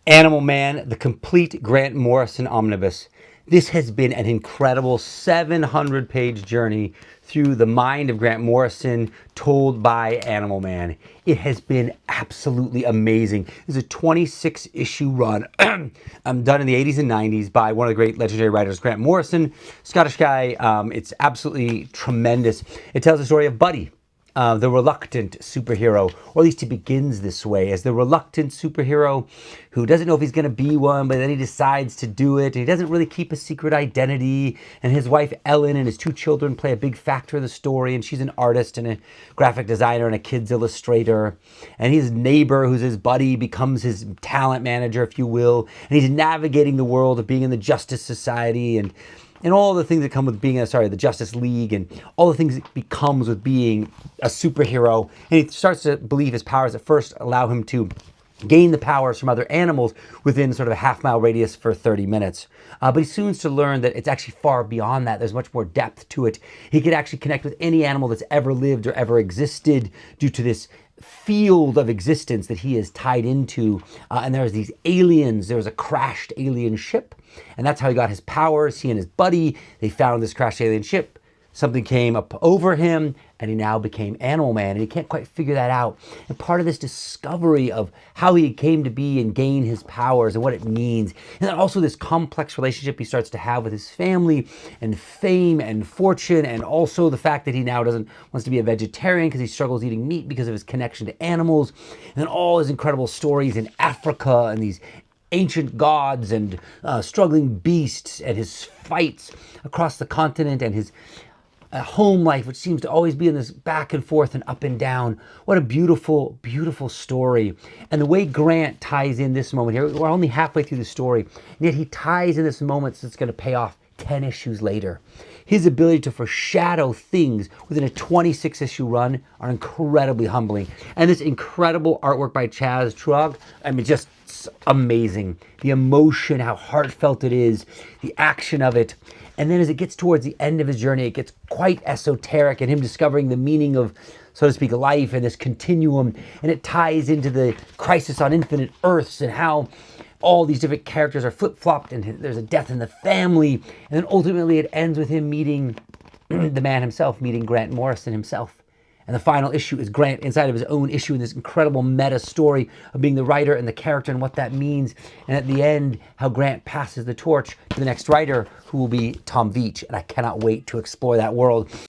Animal Man, the complete Grant Morrison omnibus. This has been an incredible 700-page journey through the mind of Grant Morrison, told by Animal Man. It has been absolutely amazing. This is a 26-issue run done in the 80s and 90s by one of the great legendary writers, Grant Morrison, Scottish guy. It's absolutely tremendous. It tells the story of Buddy, the reluctant superhero, or at least he begins this way as the reluctant superhero who doesn't know if he's going to be one, but then he decides to do it. And he doesn't really keep a secret identity. And his wife Ellen and his two children play a big factor in the story. And she's an artist and a graphic designer and a kid's illustrator. And his neighbor, who's his buddy, becomes his talent manager, if you will. And he's navigating the world of being in the Justice Society and all the things that come with being the Justice League, and all the things it becomes with being a superhero. And he starts to believe his powers at first allow him to gain the powers from other animals within sort of a half-mile radius for 30 minutes. But he soon to learn that it's actually far beyond that. There's much more depth to it. He could actually connect with any animal that's ever lived or ever existed due to this field of existence that he is tied into. And there's these aliens. There was a crashed alien ship, and that's how he got his powers. He and his buddy, they found this crashed alien ship. Something came up over him, and he now became Animal Man, and he can't quite figure that out. And part of this discovery of how he came to be and gain his powers and what it means, and then also this complex relationship he starts to have with his family and fame and fortune, and also the fact that he now wants to be a vegetarian because he struggles eating meat because of his connection to animals, and then all his incredible stories in Africa and these ancient gods and struggling beasts, and his fights across the continent, and his home life, which seems to always be in this back and forth and up and down. What a beautiful, beautiful story. And the way Grant ties in this moment here, we're only halfway through the story, and yet he ties in this moment that's going to pay off 10 issues later. His ability to foreshadow things within a 26-issue run are incredibly humbling. And this incredible artwork by Chaz Truog, I mean, just amazing. The emotion, how heartfelt it is, the action of it. And then as it gets towards the end of his journey, it gets quite esoteric, and him discovering the meaning of, so to speak, life and this continuum. And it ties into the Crisis on Infinite Earths and how all these different characters are flip-flopped, and there's a death in the family. And then ultimately it ends with him meeting the man himself, meeting Grant Morrison himself. And the final issue is Grant inside of his own issue in this incredible meta story of being the writer and the character and what that means. And at the end, how Grant passes the torch to the next writer, who will be Tom Veitch. And I cannot wait to explore that world.